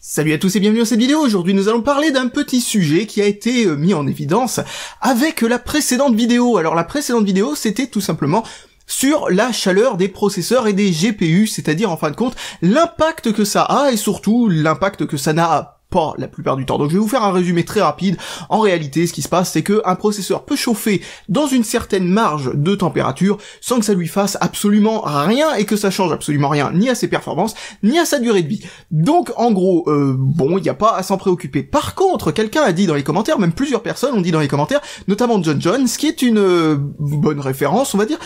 Salut à tous et bienvenue dans cette vidéo. Aujourd'hui nous allons parler d'un petit sujet qui a été mis en évidence avec la précédente vidéo. Alors la précédente vidéo c'était tout simplement sur la chaleur des processeurs et des GPU, c'est-à-dire en fin de compte l'impact que ça a et surtout l'impact que ça n'a pas la plupart du temps. Donc je vais vous faire un résumé très rapide. En réalité, ce qui se passe, c'est que un processeur peut chauffer dans une certaine marge de température sans que ça lui fasse absolument rien et que ça change absolument rien ni à ses performances ni à sa durée de vie. Donc en gros, bon, il n'y a pas à s'en préoccuper. Par contre, quelqu'un a dit dans les commentaires, même plusieurs personnes ont dit dans les commentaires, notamment John John, ce qui est une bonne référence, on va dire.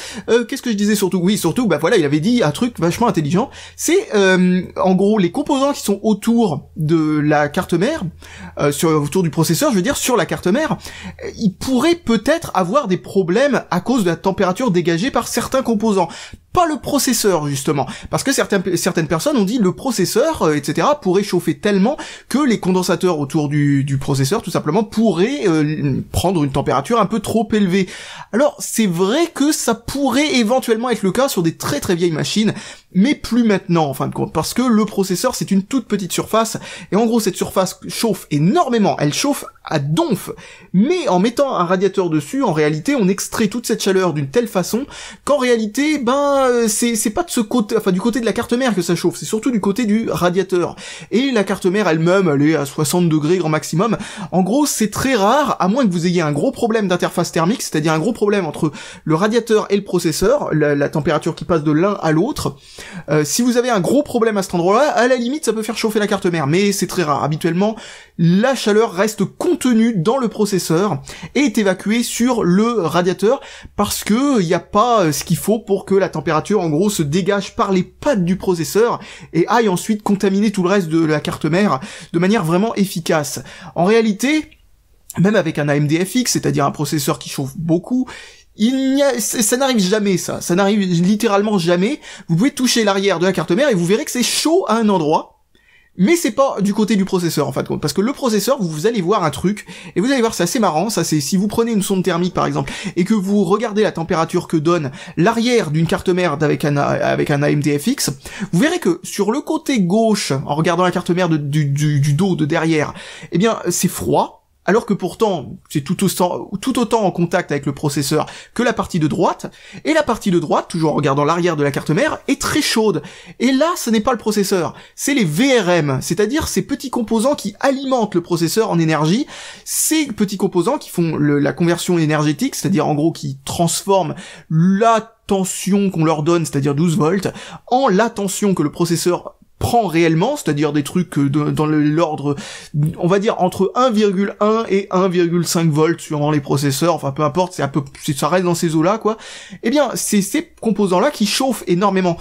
Qu'est-ce que je disais surtout? Oui, surtout, bah voilà, il avait dit un truc vachement intelligent. C'est en gros les composants qui sont autour de la carte mère, autour du processeur, je veux dire sur la carte mère, il pourrait peut-être avoir des problèmes à cause de la température dégagée par certains composants. Pas le processeur justement, parce que certaines personnes ont dit le processeur, etc. pourrait chauffer tellement que les condensateurs autour du processeur tout simplement pourraient prendre une température un peu trop élevée. Alors c'est vrai que ça pourrait éventuellement être le cas sur des très très vieilles machines, mais plus maintenant en fin de compte, parce que le processeur c'est une toute petite surface, et en gros cette surface chauffe énormément, elle chauffe à donf, mais en mettant un radiateur dessus, en réalité on extrait toute cette chaleur d'une telle façon qu'en réalité, c'est pas de ce côté, enfin du côté de la carte mère que ça chauffe, c'est surtout du côté du radiateur. Et la carte mère elle-même, elle est à 60 degrés grand maximum. En gros, c'est très rare, à moins que vous ayez un gros problème d'interface thermique, c'est-à-dire un gros problème entre le radiateur et le processeur, la température qui passe de l'un à l'autre. Si vous avez un gros problème à cet endroit-là, à la limite ça peut faire chauffer la carte mère, mais c'est très rare. Habituellement, la chaleur reste contenue dans le processeur et est évacuée sur le radiateur parce que il n'y a pas ce qu'il faut pour que la température en gros se dégage par les pattes du processeur et aille ensuite contaminer tout le reste de la carte mère de manière vraiment efficace. En réalité, même avec un AMD FX, c'est-à-dire un processeur qui chauffe beaucoup, ça n'arrive jamais ça n'arrive littéralement jamais. Vous pouvez toucher l'arrière de la carte mère et vous verrez que c'est chaud à un endroit, mais c'est pas du côté du processeur en fin de compte, parce que le processeur, vous allez voir un truc, et vous allez voir, c'est assez marrant, ça c'est si vous prenez une sonde thermique par exemple, et que vous regardez la température que donne l'arrière d'une carte mère avec un AMD FX, vous verrez que sur le côté gauche, en regardant la carte mère du dos, de derrière, eh bien c'est froid, alors que pourtant, c'est tout autant en contact avec le processeur que la partie de droite, et la partie de droite, toujours en regardant l'arrière de la carte mère, est très chaude. Et là, ce n'est pas le processeur, c'est les VRM, c'est-à-dire ces petits composants qui alimentent le processeur en énergie, ces petits composants qui font la conversion énergétique, c'est-à-dire en gros qui transforment la tension qu'on leur donne, c'est-à-dire 12 volts, en la tension que le processeur prend réellement, c'est-à-dire des trucs dans l'ordre, on va dire entre 1,1 et 1,5 volts suivant les processeurs, enfin peu importe, ça reste dans ces eaux-là, quoi. Eh bien, c'est ces composants-là qui chauffent énormément.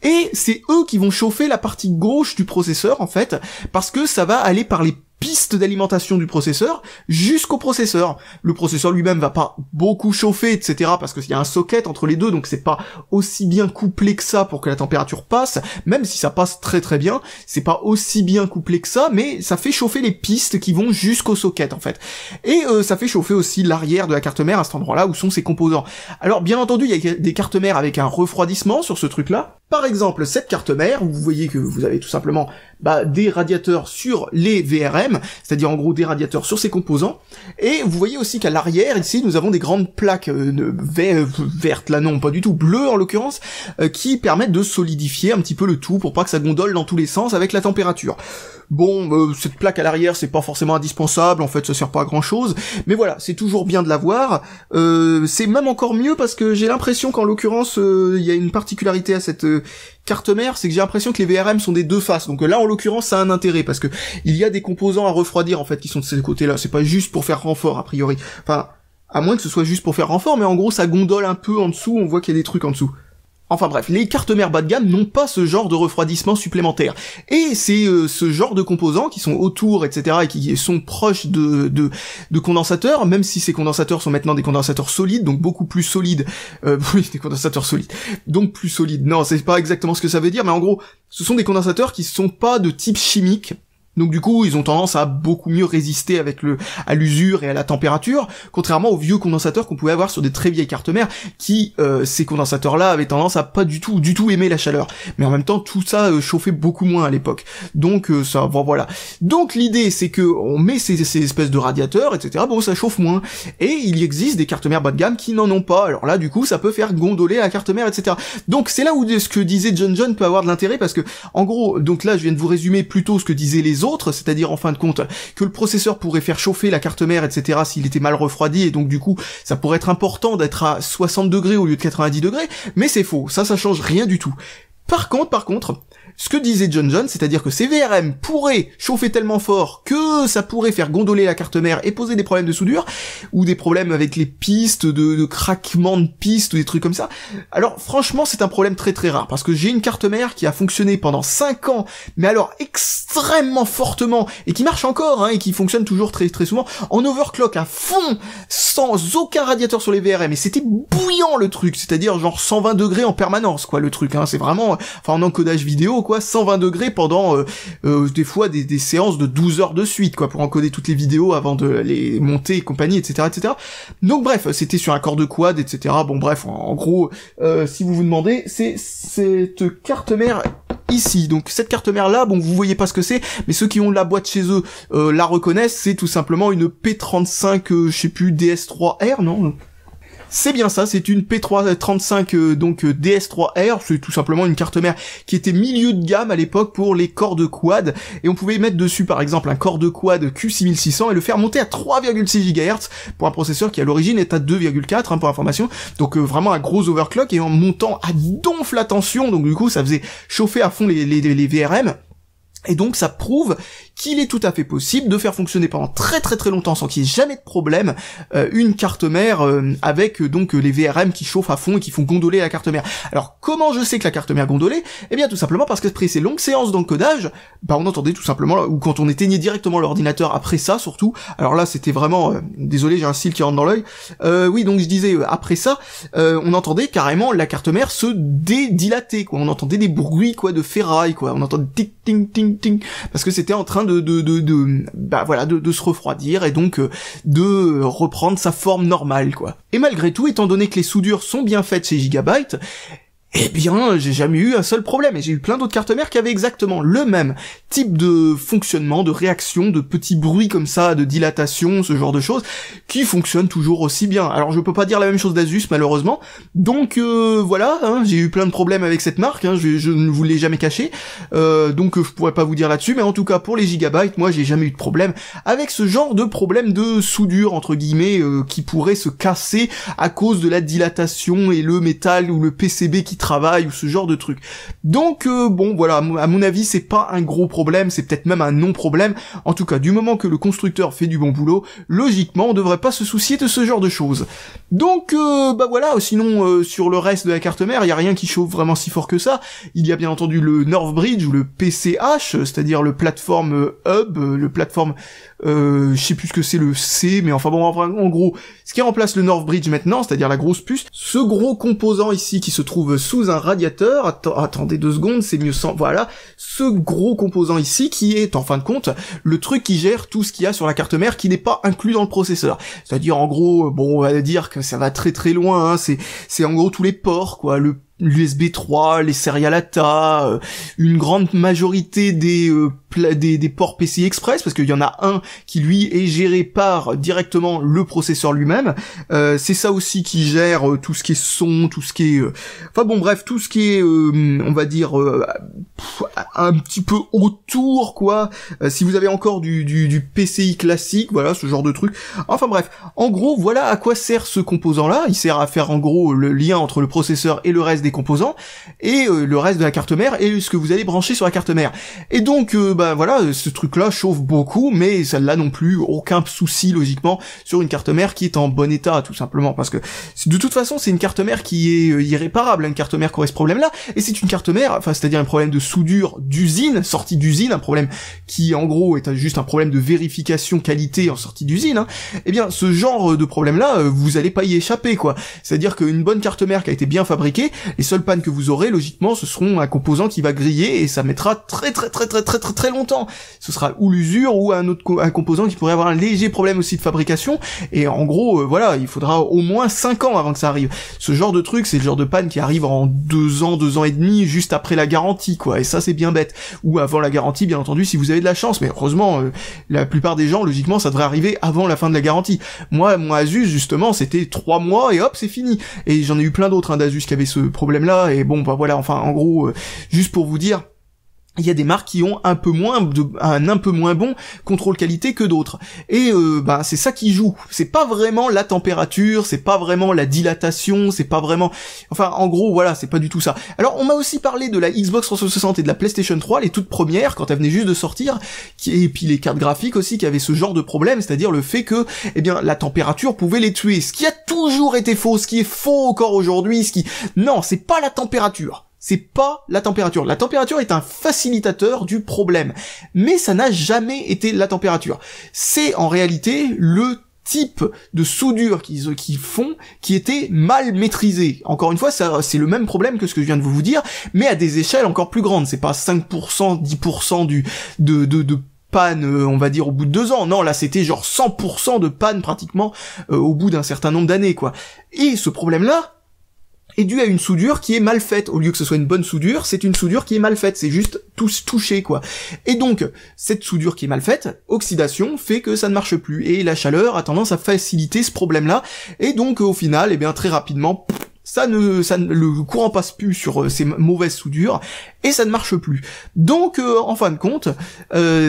Et c'est eux qui vont chauffer la partie gauche du processeur, en fait, parce que ça va aller par les pistes d'alimentation du processeur jusqu'au processeur. Le processeur lui-même va pas beaucoup chauffer, etc., parce qu'il y a un socket entre les deux, donc c'est pas aussi bien couplé que ça pour que la température passe, même si ça passe très très bien, c'est pas aussi bien couplé que ça, mais ça fait chauffer les pistes qui vont jusqu'au socket, en fait. Et ça fait chauffer aussi l'arrière de la carte mère à cet endroit-là où sont ses composants. Alors, bien entendu, il y a des cartes mères avec un refroidissement sur ce truc-là. Par exemple, cette carte mère, vous voyez que vous avez tout simplement des radiateurs sur les VRM, c'est-à-dire en gros des radiateurs sur ces composants, et vous voyez aussi qu'à l'arrière, ici, nous avons des grandes plaques vertes, là non, pas du tout, bleues en l'occurrence, qui permettent de solidifier un petit peu le tout pour pas que ça gondole dans tous les sens avec la température. Bon, cette plaque à l'arrière, c'est pas forcément indispensable, en fait, ça sert pas à grand chose, mais voilà, c'est toujours bien de l'avoir. C'est même encore mieux parce que j'ai l'impression qu'en l'occurrence, il y a une particularité à cette carte mère, c'est que j'ai l'impression que les VRM sont des deux faces, donc là, en l'occurrence, ça a un intérêt, parce que il y a des composants à refroidir, en fait, qui sont de ce côté-là, c'est pas juste pour faire renfort, a priori. Enfin, à moins que ce soit juste pour faire renfort, mais en gros, ça gondole un peu en dessous, on voit qu'il y a des trucs en dessous. Enfin bref, les cartes mères bas de gamme n'ont pas ce genre de refroidissement supplémentaire. Et c'est ce genre de composants qui sont autour, etc., et qui sont proches de condensateurs, même si ces condensateurs sont maintenant des condensateurs solides, donc beaucoup plus solides. Oui, des condensateurs solides. Donc plus solides. Non, c'est pas exactement ce que ça veut dire, mais en gros, ce sont des condensateurs qui sont pas de type chimique, Donc du coup, ils ont tendance à beaucoup mieux résister à l'usure et à la température, contrairement aux vieux condensateurs qu'on pouvait avoir sur des très vieilles cartes mères, qui, ces condensateurs-là avaient tendance à pas du tout aimer la chaleur. Mais en même temps, tout ça chauffait beaucoup moins à l'époque. Donc ça, bon, voilà. Donc l'idée, c'est que on met ces espèces de radiateurs, etc. Bon, ça chauffe moins. Et il existe des cartes mères bas de gamme qui n'en ont pas. Alors là, du coup, ça peut faire gondoler la carte mère, etc. Donc c'est là où ce que disait John peut avoir de l'intérêt, parce que, en gros, donc là, je viens de vous résumer plutôt ce que disaient les autres, c'est-à-dire en fin de compte que le processeur pourrait faire chauffer la carte mère, etc. s'il était mal refroidi, et donc du coup ça pourrait être important d'être à 60 degrés au lieu de 90 degrés, mais c'est faux, ça change rien du tout. Par contre, ce que disait John, c'est-à-dire que ces VRM pourraient chauffer tellement fort que ça pourrait faire gondoler la carte mère et poser des problèmes de soudure, ou des problèmes avec les pistes, de craquement de pistes, ou des trucs comme ça. Alors franchement, c'est un problème très très rare, parce que j'ai une carte mère qui a fonctionné pendant 5 ans, mais alors extrêmement fortement, et qui marche encore, hein, et qui fonctionne toujours très très souvent, en overclock à fond, sans aucun radiateur sur les VRM, et c'était bouillant le truc, c'est-à-dire genre 120 degrés en permanence, quoi, le truc, hein, c'est vraiment, enfin en encodage vidéo, quoi, 120 degrés pendant des fois des séances de 12 heures de suite, quoi, pour encoder toutes les vidéos avant de les monter et compagnie, etc., etc. Donc bref, c'était sur un corps de quad, etc. Bon bref, en gros, si vous vous demandez, c'est cette carte mère ici. Donc cette carte mère là, bon, vous voyez pas ce que c'est, mais ceux qui ont la boîte chez eux la reconnaissent, c'est tout simplement une P35, je sais plus, DS3R, non ? C'est bien ça, c'est une P35 donc DS3R, c'est tout simplement une carte mère qui était milieu de gamme à l'époque pour les corps de quad, et on pouvait mettre dessus par exemple un corps de quad Q6600 et le faire monter à 3,6 GHz pour un processeur qui à l'origine est à 2,4 hein, pour information, donc vraiment un gros overclock, et en montant à donf la tension, donc du coup ça faisait chauffer à fond les VRM. Et donc ça prouve qu'il est tout à fait possible de faire fonctionner pendant très très très longtemps sans qu'il y ait jamais de problème une carte mère avec donc les VRM qui chauffent à fond et qui font gondoler la carte mère. Alors comment je sais que la carte mère gondolait ? Eh bien tout simplement parce qu'après ces longues séances d'encodage, bah on entendait tout simplement, ou quand on éteignait directement l'ordinateur après ça surtout, alors là c'était vraiment, désolé j'ai un cil qui rentre dans l'œil, oui donc je disais après ça, on entendait carrément la carte mère se dédilater, quoi, on entendait des bruits quoi de ferraille, quoi, on entendait tic ting ting ting, parce que c'était en train de se refroidir et donc de reprendre sa forme normale, quoi. Et malgré tout, étant donné que les soudures sont bien faites chez Gigabyte, eh bien, j'ai jamais eu un seul problème, et j'ai eu plein d'autres cartes mères qui avaient exactement le même type de fonctionnement, de réaction, de petits bruits comme ça, de dilatation, ce genre de choses, qui fonctionnent toujours aussi bien. Alors je peux pas dire la même chose d'Asus, malheureusement, donc voilà, hein, j'ai eu plein de problèmes avec cette marque, hein, je ne vous l'ai jamais caché, donc je pourrais pas vous dire là-dessus, mais en tout cas pour les Gigabyte, moi j'ai jamais eu de problème avec ce genre de problème de soudure, entre guillemets, qui pourrait se casser à cause de la dilatation et le métal ou le PCB qui travail ou ce genre de truc. Donc bon voilà, à mon avis c'est pas un gros problème, c'est peut-être même un non-problème. En tout cas, du moment que le constructeur fait du bon boulot, logiquement on devrait pas se soucier de ce genre de choses. Donc bah voilà, sinon sur le reste de la carte mère, il y a rien qui chauffe vraiment si fort que ça. Il y a bien entendu le Northbridge ou le PCH, c'est-à-dire le Platform Hub, le Platform je sais plus ce que c'est le C, mais enfin bon, en gros, ce qui remplace le Northbridge maintenant, c'est-à-dire la grosse puce, ce gros composant ici qui se trouve sous un radiateur, attendez 2 secondes, c'est mieux sans, voilà, ce gros composant ici qui est, en fin de compte, le truc qui gère tout ce qu'il y a sur la carte mère qui n'est pas inclus dans le processeur. C'est-à-dire, en gros, bon, on va dire que ça va très très loin, hein, c'est en gros tous les ports, quoi, l'USB 3, les serial ATA, une grande majorité des ports PCI Express, parce qu'il y en a un qui lui est géré par directement le processeur lui-même. C'est ça aussi qui gère tout ce qui est son, tout ce qui est, enfin bon bref, tout ce qui est, on va dire un petit peu autour, quoi. Si vous avez encore du PCI classique, voilà, ce genre de truc. Enfin bref, en gros, voilà à quoi sert ce composant-là. Il sert à faire en gros le lien entre le processeur et le reste des composants, et le reste de la carte mère, et ce que vous allez brancher sur la carte mère. Et donc, bah voilà, ce truc-là chauffe beaucoup, mais ça n'a non plus aucun souci, logiquement, sur une carte mère qui est en bon état, tout simplement, parce que, de toute façon, c'est une carte mère qui est irréparable, une carte mère qui aurait ce problème-là, et c'est une carte mère, enfin, c'est-à-dire un problème de soudure d'usine, sortie d'usine, un problème qui, en gros, est juste un problème de vérification qualité en sortie d'usine, hein. Eh bien, ce genre de problème-là, vous allez pas y échapper, quoi. C'est-à-dire qu'une bonne carte mère qui a été bien fabriquée, Les seules pannes que vous aurez, logiquement, ce seront un composant qui va griller et ça mettra très longtemps. Ce sera ou l'usure ou un composant qui pourrait avoir un léger problème aussi de fabrication, et en gros, voilà, il faudra au moins 5 ans avant que ça arrive. Ce genre de truc, c'est le genre de panne qui arrive en 2 ans, 2 ans et demi, juste après la garantie, quoi, et ça c'est bien bête. Ou avant la garantie, bien entendu, si vous avez de la chance, mais heureusement, la plupart des gens, logiquement, ça devrait arriver avant la fin de la garantie. Moi, mon Asus, justement, c'était 3 mois, et hop, c'est fini. Et j'en ai eu plein d'autres, d'Asus qui avaient ce problème-là, et bon, bah voilà, enfin, en gros, juste pour vous dire, il y a des marques qui ont un peu moins bon contrôle qualité que d'autres. Et bah c'est ça qui joue. C'est pas vraiment la température, c'est pas vraiment la dilatation, c'est pas vraiment, enfin en gros voilà, c'est pas du tout ça. Alors on m'a aussi parlé de la Xbox 360 et de la PlayStation 3, les toutes premières quand elles venaient juste de sortir, et puis les cartes graphiques aussi qui avaient ce genre de problème, c'est-à-dire le fait que eh bien la température pouvait les tuer, ce qui a toujours été faux, ce qui est faux encore aujourd'hui, non, c'est pas la température. C'est pas la température. La température est un facilitateur du problème. Mais ça n'a jamais été la température. C'est en réalité le type de soudure qu'ils font qui était mal maîtrisé. Encore une fois, c'est le même problème que ce que je viens de vous dire, mais à des échelles encore plus grandes. C'est pas 5%, 10% de panne, on va dire, au bout de 2 ans. Non, là, c'était genre 100% de panne pratiquement au bout d'un certain nombre d'années, quoi. Et ce problème-là est dû à une soudure qui est mal faite. Au lieu que ce soit une bonne soudure, c'est une soudure qui est mal faite, c'est juste touché, quoi. Et donc, cette soudure qui est mal faite, oxydation, fait que ça ne marche plus, et la chaleur a tendance à faciliter ce problème-là, et donc, au final, eh bien, très rapidement, le courant passe plus sur ces mauvaises soudures, et ça ne marche plus. Donc, en fin de compte,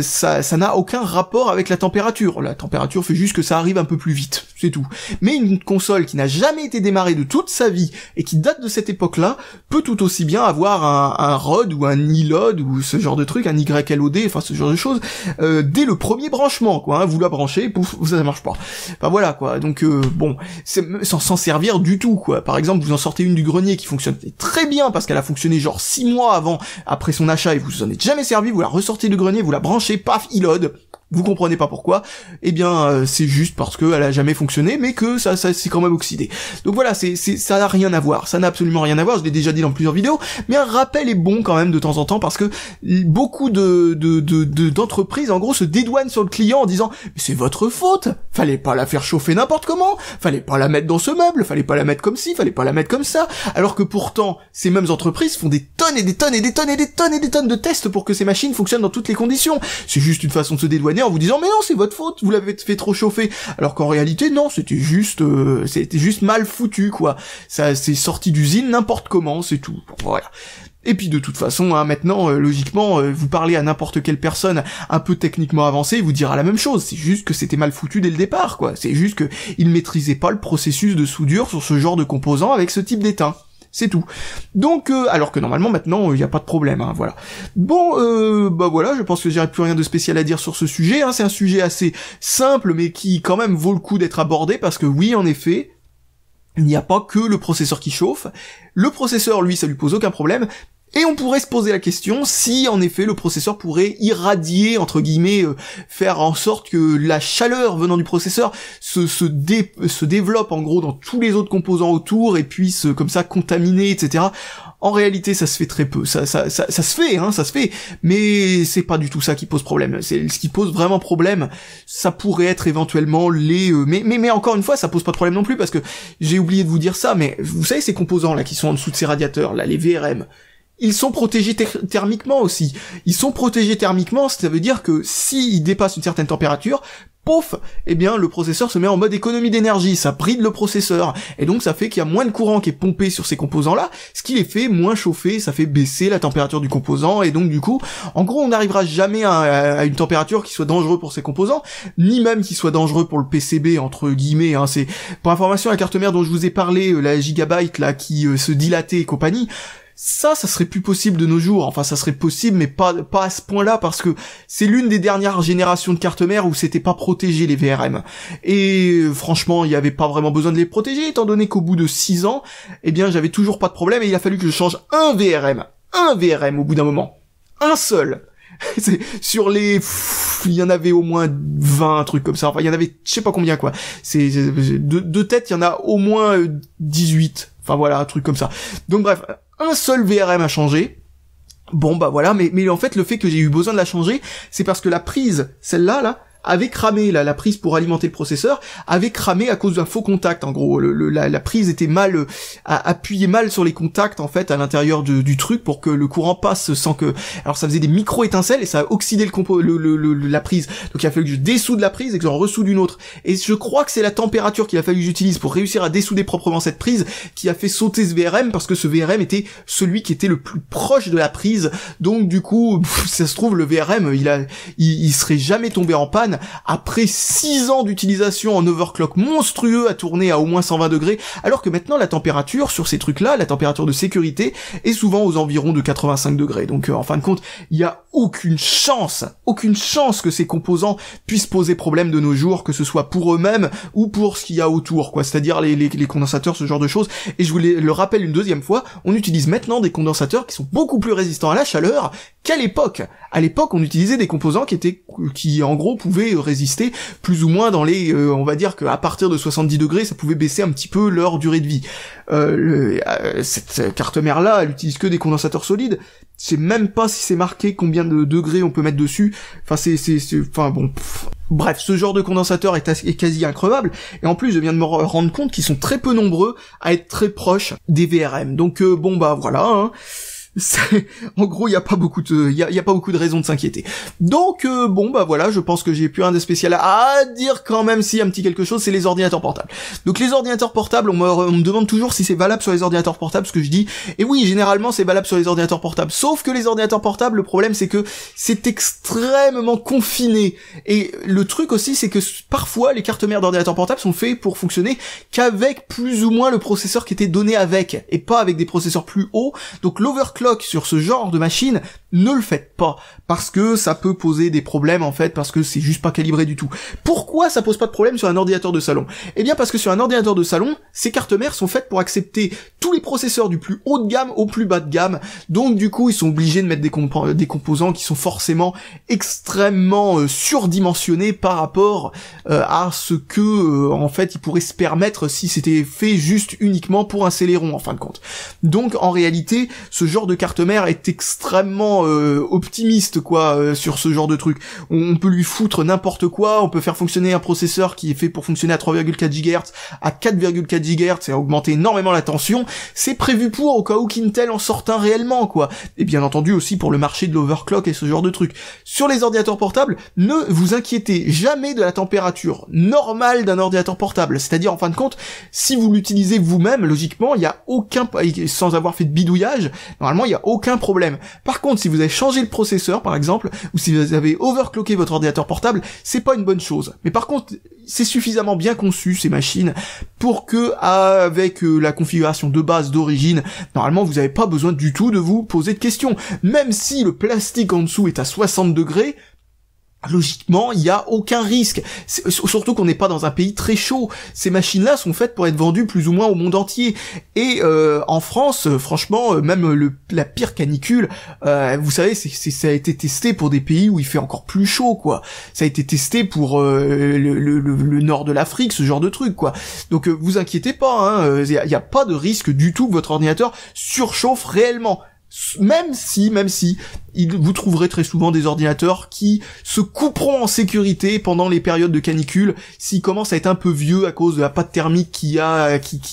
ça n'a aucun rapport avec la température. La température fait juste que ça arrive un peu plus vite, c'est tout. Mais une console qui n'a jamais été démarrée de toute sa vie, et qui date de cette époque-là, peut tout aussi bien avoir un ROD, ou un ILOD, ou ce genre de truc, un YLOD, enfin ce genre de choses, dès le premier branchement, quoi, hein, vous la branchez, pouf, ça marche pas. Enfin voilà, quoi, donc bon, sans servir du tout, quoi. Par exemple, vous en sortez une du grenier qui fonctionne très bien, parce qu'elle a fonctionné genre 6 mois après son achat, et vous en êtes jamais servi, vous la ressortez du grenier, vous la branchez, paf, ILOD, vous comprenez pas pourquoi, eh bien c'est juste parce que elle a jamais fonctionné, mais que ça s'est quand même oxydé. Donc voilà, ça n'a rien à voir, ça n'a absolument rien à voir, je l'ai déjà dit dans plusieurs vidéos, mais un rappel est bon quand même de temps en temps, parce que beaucoup d'entreprises en gros se dédouanent sur le client en disant mais c'est votre faute, fallait pas la faire chauffer n'importe comment, fallait pas la mettre dans ce meuble, fallait pas la mettre comme ci, fallait pas la mettre comme ça, alors que pourtant ces mêmes entreprises font des tonnes et des tonnes et des tonnes et des tonnes et des tonnes de tests pour que ces machines fonctionnent dans toutes les conditions. C'est juste une façon de se dédouaner en vous disant mais non, c'est votre faute, vous l'avez fait trop chauffer, alors qu'en réalité non, c'était juste mal foutu, quoi. Ça c'est sorti d'usine n'importe comment, c'est tout. Voilà. Et puis de toute façon, hein, maintenant, logiquement, vous parlez à n'importe quelle personne un peu techniquement avancée, il vous dira la même chose. C'est juste que c'était mal foutu dès le départ, quoi. C'est juste que il maîtrisait pas le processus de soudure sur ce genre de composants avec ce type d'étain. C'est tout. Donc, alors que normalement, maintenant, il n'y a pas de problème, hein, voilà. Bon, bah voilà, je pense que j'aurais plus rien de spécial à dire sur ce sujet, hein. C'est un sujet assez simple, mais qui, quand même, vaut le coup d'être abordé, parce que oui, en effet, il n'y a pas que le processeur qui chauffe. Le processeur, lui, ça lui pose aucun problème. Et on pourrait se poser la question si, en effet, le processeur pourrait irradier, entre guillemets, faire en sorte que la chaleur venant du processeur se développe, en gros, dans tous les autres composants autour, et puisse, comme ça, contaminer, etc. En réalité, ça se fait très peu. Ça se fait, mais c'est pas du tout ça qui pose problème. C'est ce qui pose vraiment problème. Ça pourrait être éventuellement mais encore une fois, ça pose pas de problème non plus, parce que j'ai oublié de vous dire ça, mais vous savez, ces composants, là, qui sont en dessous de ces radiateurs, là, les VRM, ils sont protégés thermiquement aussi. Ils sont protégés thermiquement, ça veut dire que s'ils dépassent une certaine température, pouf, eh bien le processeur se met en mode économie d'énergie, ça bride le processeur, et donc ça fait qu'il y a moins de courant qui est pompé sur ces composants-là, ce qui les fait moins chauffer, ça fait baisser la température du composant, et donc du coup, en gros, on n'arrivera jamais à une température qui soit dangereuse pour ces composants, ni même qui soit dangereux pour le PCB, entre guillemets, hein. C'est, pour information, la carte mère dont je vous ai parlé, la Gigabyte, là, qui se dilatait et compagnie, ça serait plus possible de nos jours. Enfin, ça serait possible, mais pas à ce point-là, parce que c'est l'une des dernières générations de cartes mères où c'était pas protégé, les VRM. Et franchement, il y avait pas vraiment besoin de les protéger, étant donné qu'au bout de 6 ans, eh bien, j'avais toujours pas de problème, et il a fallu que je change un VRM au bout d'un moment. Un seul. Sur les... il y en avait au moins 20, un truc comme ça. Enfin, il y en avait, je sais pas combien, quoi. De tête, il y en a au moins 18. Enfin voilà, un truc comme ça. Donc bref, un seul VRM a changé. Bon bah voilà, mais en fait le fait que j'ai eu besoin de la changer, c'est parce que la prise, celle-là, là, avait cramé, la prise pour alimenter le processeur, avait cramé à cause d'un faux contact, en gros. La prise était mal, appuyée mal sur les contacts, en fait, à l'intérieur du truc, pour que le courant passe sans que... Alors ça faisait des micro-étincelles, et ça a oxydé la prise. Donc il a fallu que je dessoude la prise, et que j'en ressoude une autre. Et je crois que c'est la température qu'il a fallu que j'utilise pour réussir à dessouder proprement cette prise, qui a fait sauter ce VRM, parce que ce VRM était celui qui était le plus proche de la prise. Donc du coup, ça se trouve, le VRM, il serait jamais tombé en panne, après 6 ans d'utilisation en overclock monstrueux à tourner à au moins 120 degrés, alors que maintenant la température sur ces trucs-là, la température de sécurité, est souvent aux environs de 85 degrés. Donc en fin de compte, il y a aucune chance que ces composants puissent poser problème de nos jours, que ce soit pour eux-mêmes ou pour ce qu'il y a autour, quoi. C'est-à-dire les condensateurs, ce genre de choses. Et je vous le rappelle une deuxième fois, on utilise maintenant des condensateurs qui sont beaucoup plus résistants à la chaleur qu'à l'époque. À l'époque, on utilisait des composants qui en gros pouvaient résister plus ou moins dans les, on va dire qu'à partir de 70 degrés, ça pouvait baisser un petit peu leur durée de vie. Cette carte mère là, elle utilise que des condensateurs solides. Je sais même pas si c'est marqué combien de degrés on peut mettre dessus. Enfin, enfin bon. Bref, ce genre de condensateur est quasi increvable, et en plus je viens de me rendre compte qu'ils sont très peu nombreux à être très proches des VRM. Donc bon bah voilà, hein. En gros, il y a pas beaucoup de raisons de s'inquiéter. Donc bon bah voilà, je pense que j'ai plus rien de spécial à dire quand même. Si un petit quelque chose, c'est les ordinateurs portables. Donc les ordinateurs portables, on me demande toujours si c'est valable sur les ordinateurs portables, ce que je dis. Et oui, généralement c'est valable sur les ordinateurs portables. Sauf que les ordinateurs portables, le problème c'est que c'est extrêmement confiné. Et le truc aussi, c'est que parfois les cartes mères d'ordinateurs portables sont faits pour fonctionner qu'avec plus ou moins le processeur qui était donné avec, et pas avec des processeurs plus hauts. Donc l'overclock sur ce genre de machine, ne le faites pas, parce que ça peut poser des problèmes en fait, parce que c'est juste pas calibré du tout. Pourquoi ça pose pas de problème sur un ordinateur de salon? Eh bien parce que sur un ordinateur de salon, ces cartes mères sont faites pour accepter tous les processeurs du plus haut de gamme au plus bas de gamme, donc du coup ils sont obligés de mettre des composants qui sont forcément extrêmement surdimensionnés par rapport à ce que en fait ils pourraient se permettre si c'était fait juste uniquement pour un Celeron en fin de compte. Donc en réalité, ce genre de carte mère est extrêmement optimiste quoi sur ce genre de truc. On peut lui foutre n'importe quoi, on peut faire fonctionner un processeur qui est fait pour fonctionner à 3,4 GHz à 4,4 GHz et augmenter énormément la tension. C'est prévu pour, au cas où qu'Intel en sorte un réellement quoi. Et bien entendu aussi pour le marché de l'overclock et ce genre de truc. Sur les ordinateurs portables, ne vous inquiétez jamais de la température normale d'un ordinateur portable. C'est-à-dire en fin de compte, si vous l'utilisez vous-même, logiquement, il y a aucun, sans avoir fait de bidouillage, normalement il y a aucun problème. Par contre, si vous avez changé le processeur par exemple, ou si vous avez overclocké votre ordinateur portable, c'est pas une bonne chose. Mais par contre, c'est suffisamment bien conçu ces machines pour que avec la configuration de base d'origine, normalement vous n'avez pas besoin du tout de vous poser de questions. Même si le plastique en dessous est à 60 degrés, logiquement, il n'y a aucun risque. Surtout qu'on n'est pas dans un pays très chaud. Ces machines-là sont faites pour être vendues plus ou moins au monde entier. Et en France, franchement, même la pire canicule, vous savez, ça a été testé pour des pays où il fait encore plus chaud, quoi. Ça a été testé pour le nord de l'Afrique, ce genre de truc, quoi. Donc vous inquiétez pas, hein, il n'y a pas de risque du tout que votre ordinateur surchauffe réellement. Même si vous trouverez très souvent des ordinateurs qui se couperont en sécurité pendant les périodes de canicule, s'ils commencent à être un peu vieux à cause de la pâte thermique qui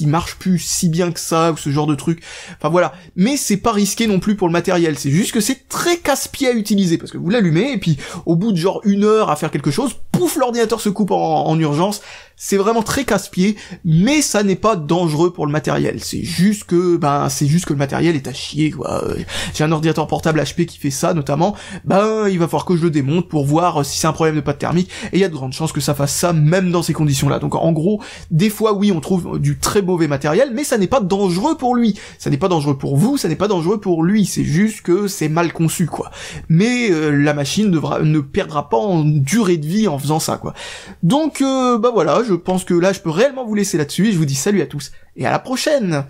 marche plus si bien que ça, ou ce genre de truc. Enfin voilà. Mais c'est pas risqué non plus pour le matériel, c'est juste que c'est très casse-pied à utiliser, parce que vous l'allumez, et puis au bout de genre 1 heure à faire quelque chose, pouf, l'ordinateur se coupe en urgence. C'est vraiment très casse-pied, mais ça n'est pas dangereux pour le matériel. C'est juste que le matériel est à chier, quoi. J'ai un ordinateur portable HP qui fait ça, notamment. Il va falloir que je le démonte pour voir si c'est un problème de pâte thermique, et il y a de grandes chances que ça fasse ça même dans ces conditions-là. Donc en gros, des fois oui, on trouve du très mauvais matériel, mais ça n'est pas dangereux pour lui. Ça n'est pas dangereux pour vous, ça n'est pas dangereux pour lui. C'est juste que c'est mal conçu, quoi. Mais la machine ne perdra pas en durée de vie en faisant ça, quoi. Donc voilà, je pense que là, je peux réellement vous laisser là-dessus, et je vous dis salut à tous, et à la prochaine!